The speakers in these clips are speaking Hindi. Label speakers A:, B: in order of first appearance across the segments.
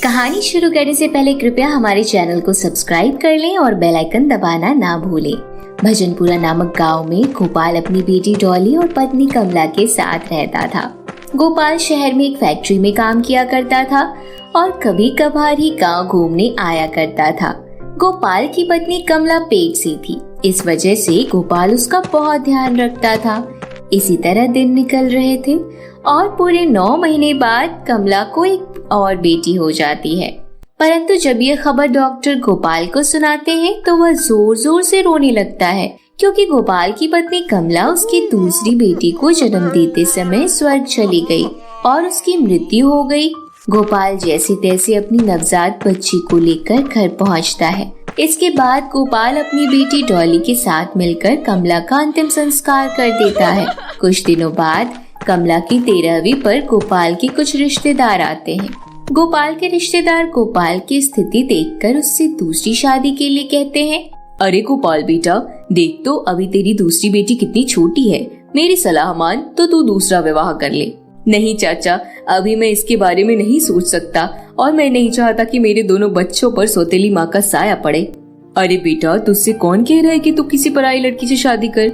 A: कहानी शुरू करने से पहले कृपया हमारे चैनल को सब्सक्राइब कर लें और बेल आइकन दबाना ना भूलें। भजनपुरा नामक गांव में गोपाल अपनी बेटी डॉली और पत्नी कमला के साथ रहता था। गोपाल शहर में एक फैक्ट्री में काम किया करता था और कभी कभार ही गांव घूमने आया करता था। गोपाल की पत्नी कमला पेट से थी, इस वजह से गोपाल उसका बहुत ध्यान रखता था। इसी तरह दिन निकल रहे थे और पूरे 9 महीने बाद कमला को एक और बेटी हो जाती है। परंतु जब यह खबर डॉक्टर गोपाल को सुनाते हैं तो वह जोर जोर से रोने लगता है, क्योंकि गोपाल की पत्नी कमला उसकी दूसरी बेटी को जन्म देते समय स्वर्ग चली गई और उसकी मृत्यु हो गई। गोपाल जैसे तैसे अपनी नवजात बच्ची को लेकर घर पहुंचता है। इसके बाद गोपाल अपनी बेटी डॉली के साथ मिलकर कमला का अंतिम संस्कार कर देता है। कुछ दिनों बाद कमला की 13वीं पर गोपाल के कुछ रिश्तेदार आते हैं। गोपाल के रिश्तेदार गोपाल की स्थिति देखकर उससे दूसरी शादी के लिए कहते हैं।
B: अरे गोपाल बेटा, देख तो अभी तेरी दूसरी बेटी कितनी छोटी है, मेरी सलाह मान तो तू दूसरा विवाह कर ले। नहीं चाचा, अभी मैं इसके बारे में नहीं सोच सकता और मैं नहीं चाहता कि मेरे दोनों बच्चों पर सौतेली माँ का साया पड़े। अरे बेटा, तुझसे कौन कह रहा है कि तू किसी पराई लड़की से शादी कर।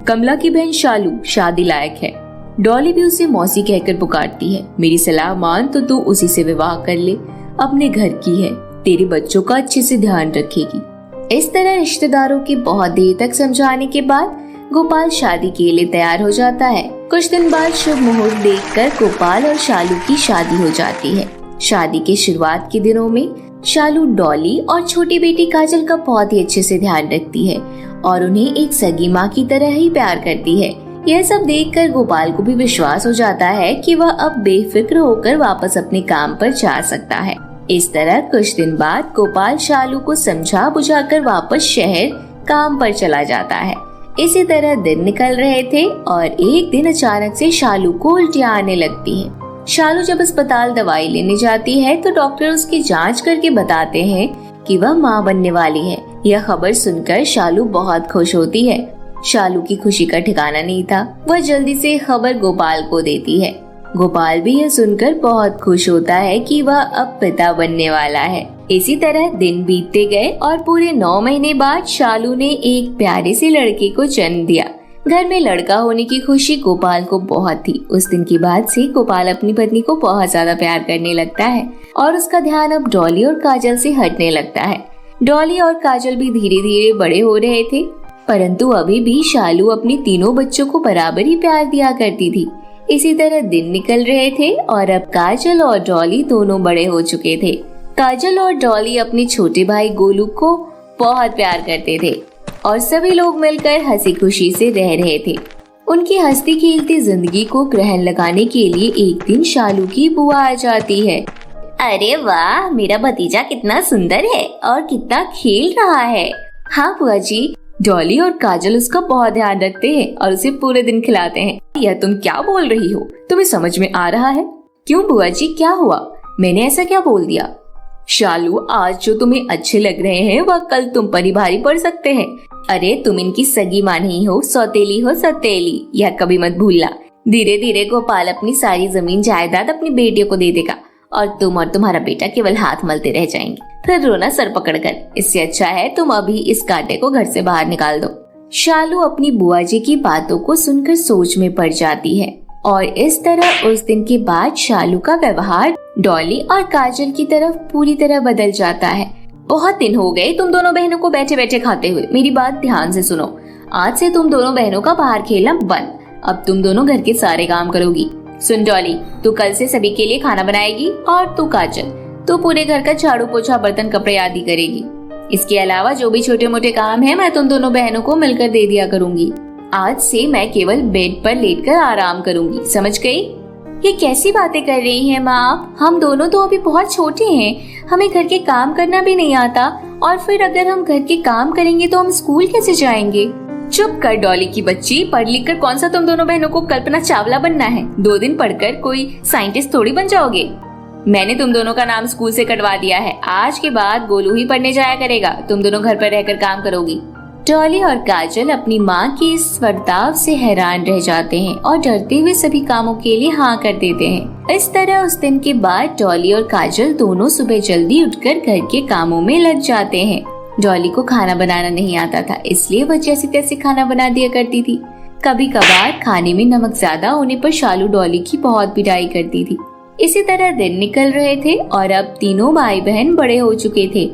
B: कमला की बहन शालू शादी लायक है। डॉली भी उसे मौसी कहकर पुकारती है। मेरी सलाह मान तो तू उसी से विवाह कर ले, अपने घर की है, तेरे बच्चों का अच्छे से ध्यान रखेगी। इस तरह रिश्तेदारों के बहुत देर तक समझाने के बाद गोपाल शादी के लिए तैयार हो जाता है। कुछ दिन बाद शुभ मुहूर्त देखकर गोपाल और शालू की शादी हो जाती है। शादी के शुरुआत के दिनों में शालू डॉली और छोटी बेटी काजल का बहुत ही अच्छे से ध्यान रखती है और उन्हें एक सगी माँ की तरह ही प्यार करती है। यह सब देखकर गोपाल को भी विश्वास हो जाता है कि वह अब बेफिक्र होकर वापस अपने काम पर जा सकता है। इस तरह कुछ दिन बाद गोपाल शालू को समझा बुझाकर वापस शहर काम पर चला जाता है। इसी तरह दिन निकल रहे थे और एक दिन अचानक से शालू को उल्टियाँ आने लगती हैं। शालू जब अस्पताल दवाई लेने जाती है तो डॉक्टर उसकी जांच करके बताते हैं कि वह माँ बनने वाली है। यह खबर सुनकर शालू बहुत खुश होती है। शालू की खुशी का ठिकाना नहीं था। वह जल्दी से खबर गोपाल को देती है। गोपाल भी यह सुनकर बहुत खुश होता है कि वह अब पिता बनने वाला है। इसी तरह दिन बीतते गए और पूरे 9 महीने बाद शालू ने एक प्यारे से लड़के को जन्म दिया। घर में लड़का होने की खुशी गोपाल को बहुत थी। उस दिन के बाद से गोपाल अपनी पत्नी को बहुत ज्यादा प्यार करने लगता है और उसका ध्यान अब डॉली और काजल से हटने लगता है। डॉली और काजल भी धीरे धीरे बड़े हो रहे थे, परंतु अभी भी शालू अपने तीनों बच्चों को बराबर ही प्यार दिया करती थी। इसी तरह दिन निकल रहे थे और अब काजल और डॉली दोनों बड़े हो चुके थे। काजल और डॉली अपने छोटे भाई गोलू को बहुत प्यार करते थे और सभी लोग मिलकर हंसी खुशी से रह रहे थे। उनकी हंसती खेलती जिंदगी को ग्रहण लगाने के लिए एक दिन शालू की बुआ आ जाती है।
A: अरे वाह, मेरा भतीजा कितना सुंदर है और कितना खेल रहा है।
B: हाँ बुआ जी, डॉली और काजल उसका बहुत ध्यान रखते हैं और उसे पूरे दिन खिलाते हैं। यह तुम क्या बोल रही हो? तुम्हें समझ में आ रहा है? क्यों बुआ जी, क्या हुआ? मैंने ऐसा क्या बोल दिया? शालू, आज जो तुम्हें अच्छे लग रहे हैं वह कल तुम पर ही भारी पड़ सकते हैं। अरे तुम इनकी सगी माँ नहीं हो, सौतेली हो, सौतेली, यह कभी मत भूलना। धीरे धीरे गोपाल अपनी सारी जमीन जायदाद अपनी बेटियों को दे देगा और तुम और तुम्हारा बेटा केवल हाथ मलते रह जाएंगे, फिर रोना सर पकड़कर। इससे अच्छा है तुम अभी इस कांटे को घर से बाहर निकाल दो। शालू अपनी बुआ जी की बातों को सुनकर सोच में पड़ जाती है और इस तरह उस दिन के बाद शालू का व्यवहार डॉली और काजल की तरफ पूरी तरह बदल जाता है। बहुत दिन हो गए तुम दोनों बहनों को बैठे बैठे खाते हुए। मेरी बात ध्यान से सुनो। आज से तुम दोनों बहनों का बाहर खेलना बंद। अब तुम दोनों घर के सारे काम करोगी। सुन डॉली, तू कल से सभी के लिए खाना बनाएगी और तू काजल, तू पूरे घर का झाड़ू पोछा बर्तन कपड़े आदि करेगी। इसके अलावा जो भी छोटे मोटे काम है मैं तुम दोनों बहनों को मिलकर दे दिया करूंगी। आज से मैं केवल बेड पर लेटकर आराम करूंगी, समझ गई?
A: ये कैसी बातें कर रही हैं माँ आप? हम दोनों तो अभी बहुत छोटे हैं, हमें घर के काम करना भी नहीं आता और फिर अगर हम घर के काम करेंगे तो हम स्कूल कैसे जाएंगे?
B: चुप कर डॉली की बच्ची, पढ़ लिख कर कौन सा तुम दोनों बहनों को कल्पना चावला बनना है? 2 दिन पढ़कर कोई साइंटिस्ट थोड़ी बन जाओगे। मैंने तुम दोनों का नाम स्कूल से कटवा दिया है। आज के बाद गोलू ही पढ़ने जाया करेगा, तुम दोनों घर पर रहकर काम करोगी।
A: डॉली और काजल अपनी माँ के इस बर्ताव से हैरान रह जाते हैं और डरते हुए सभी कामों के लिए हाँ कर देते हैं। इस तरह उस दिन के बाद डॉली और काजल दोनों सुबह जल्दी उठकर घर के कामों में लग जाते हैं। डॉली को खाना बनाना नहीं आता था, इसलिए वह जैसे तैसे खाना बना दिया करती थी। कभी कभार खाने में नमक ज्यादा होने पर शालू डॉली की बहुत पिटाई करती थी। इसी तरह दिन निकल रहे थे और अब तीनों भाई बहन बड़े हो चुके थे।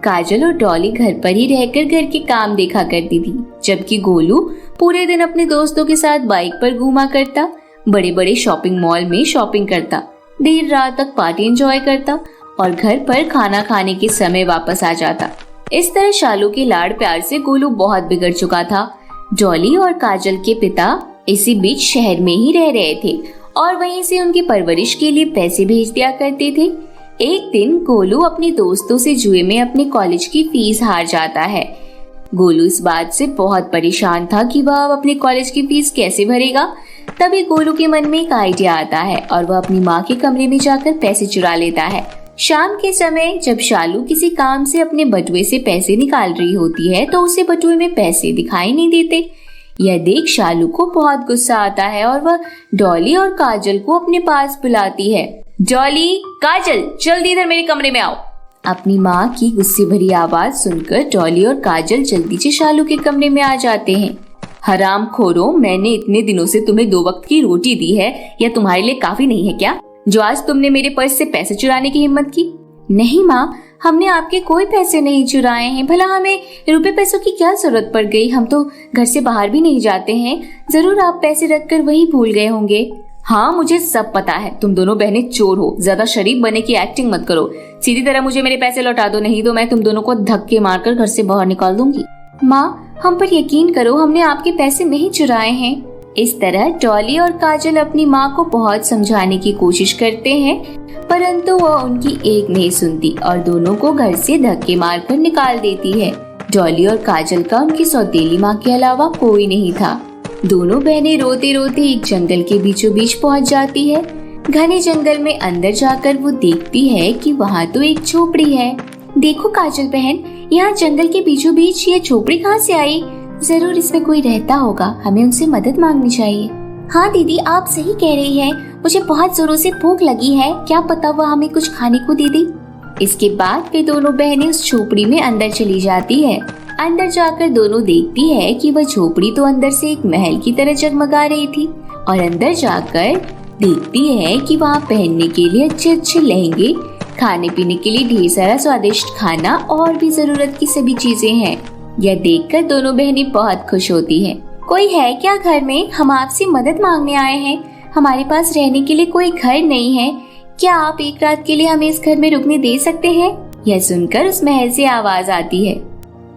A: काजल और डॉली घर पर ही रहकर घर के काम देखा करती थी, जबकि गोलू पूरे दिन अपने दोस्तों के साथ बाइक पर घूमा करता, बड़े बड़े शॉपिंग मॉल में शॉपिंग करता, देर रात तक पार्टी एंजॉय करता और घर पर खाना खाने के समय वापस आ जाता। इस तरह शालू के लाड़ प्यार से गोलू बहुत बिगड़ चुका था। डॉली और काजल के पिता इसी बीच शहर में ही रह रहे थे और वहीं से उनकी परवरिश के लिए पैसे भेज दिया करते थे। एक दिन गोलू अपने दोस्तों से जुए में अपने कॉलेज की फीस हार जाता है। गोलू इस बात से बहुत परेशान था कि वह अब अपने कॉलेज की फीस कैसे भरेगा। तभी गोलू के मन में एक आइडिया आता है और वह अपनी माँ के कमरे में जाकर पैसे चुरा लेता है। शाम के समय जब शालू किसी काम से अपने बटुए से पैसे निकाल रही होती है तो उसे बटुए में पैसे दिखाई नहीं देते। यह देख शालू को बहुत गुस्सा आता है और वह डॉली और काजल को अपने पास बुलाती है। डॉली, काजल, जल्दी इधर मेरे कमरे में आओ। अपनी माँ की गुस्से भरी आवाज सुनकर डॉली और काजल जल्दी से शालू के कमरे में आ जाते हैं। हरामखोरों, मैंने इतने दिनों से तुम्हें 2 वक्त की रोटी दी है, यह तुम्हारे लिए काफी नहीं है क्या, जो आज तुमने मेरे पर्स से पैसे चुराने की हिम्मत की? नहीं माँ, हमने आपके कोई पैसे नहीं चुराए हैं। भला हमें रुपए पैसों की क्या जरूरत पड़ गई, हम तो घर से बाहर भी नहीं जाते हैं। जरूर आप पैसे रखकर वही भूल गए होंगे। हाँ, मुझे सब पता है, तुम दोनों बहनें चोर हो। ज्यादा शरीफ बनने की एक्टिंग मत करो, सीधी तरह मुझे मेरे पैसे लौटा दो, नहीं तो मैं तुम दोनों को धक्के मारकर घर से बाहर निकाल दूंगी। माँ, हम पर यकीन करो, हमने आपके पैसे नहीं चुराए हैं। इस तरह डॉली और काजल अपनी माँ को बहुत समझाने की कोशिश करते हैं, परंतु वह उनकी एक नहीं सुनती और दोनों को घर से धक्के मारकर निकाल देती है। डॉली और काजल का उनकी सौतेली माँ के अलावा कोई नहीं था। दोनों बहनें रोते रोते एक जंगल के बीचों बीच पहुँच जाती है। घने जंगल में अंदर जाकर वो देखती है कि वहाँ तो एक झोपड़ी है। देखो काजल बहन, यहाँ जंगल के बीचों बीच ये झोपड़ी कहाँ से आई? जरूर इसमें कोई रहता होगा, हमें उनसे मदद मांगनी चाहिए। हाँ दीदी, आप सही कह रही हैं, मुझे बहुत जोरों से भूख लगी है, क्या पता वह हमें कुछ खाने को दे दे। इसके बाद वे दोनों बहनें उस झोपड़ी में अंदर चली जाती है। अंदर जाकर दोनों देखती है कि वह झोपड़ी तो अंदर से एक महल की तरह जगमगा रही थी और अंदर जाकर देखती है कि वहाँ पहनने के लिए अच्छे अच्छे लहंगे, खाने पीने के लिए ढेर सारा स्वादिष्ट खाना और भी जरूरत की सभी चीजें हैं। यह देखकर दोनों बहनें बहुत खुश होती हैं। कोई है क्या घर में? हम आपसे मदद मांगने आए हैं। हमारे पास रहने के लिए कोई घर नहीं है, क्या आप एक रात के लिए हमें इस घर में रुकने दे सकते हैं? यह सुनकर उस महल से आवाज आती है,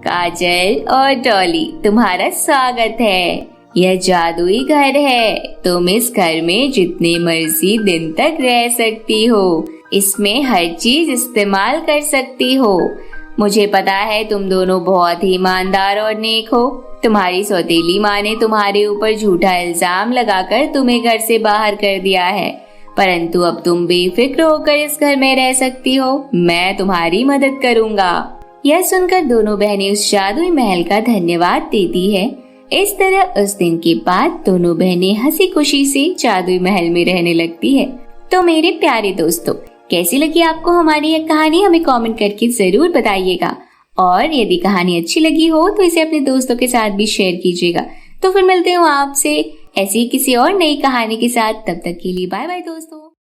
A: काजल और डॉली, तुम्हारा स्वागत है। यह जादुई घर है, तुम इस घर में जितने मर्जी दिन तक रह सकती हो, इसमें हर चीज इस्तेमाल कर सकती हो। मुझे पता है तुम दोनों बहुत ही ईमानदार और नेक हो। तुम्हारी सौतेली माँ ने तुम्हारे ऊपर झूठा इल्जाम लगाकर तुम्हें घर से बाहर कर दिया है, परंतु अब तुम बेफिक्र होकर इस घर में रह सकती हो। मैं तुम्हारी मदद करूँगा। यह सुनकर दोनों बहनें उस जादुई महल का धन्यवाद देती है। इस तरह उस दिन के बाद दोनों बहनें हंसी खुशी से जादुई महल में रहने लगती है। तो मेरे प्यारे दोस्तों, कैसी लगी आपको हमारी यह कहानी? हमें कमेंट करके जरूर बताइएगा और यदि कहानी अच्छी लगी हो तो इसे अपने दोस्तों के साथ भी शेयर कीजिएगा। तो फिर मिलते हैं आपसे ऐसी किसी और नई कहानी के साथ। तब तक के लिए बाय बाय दोस्तों।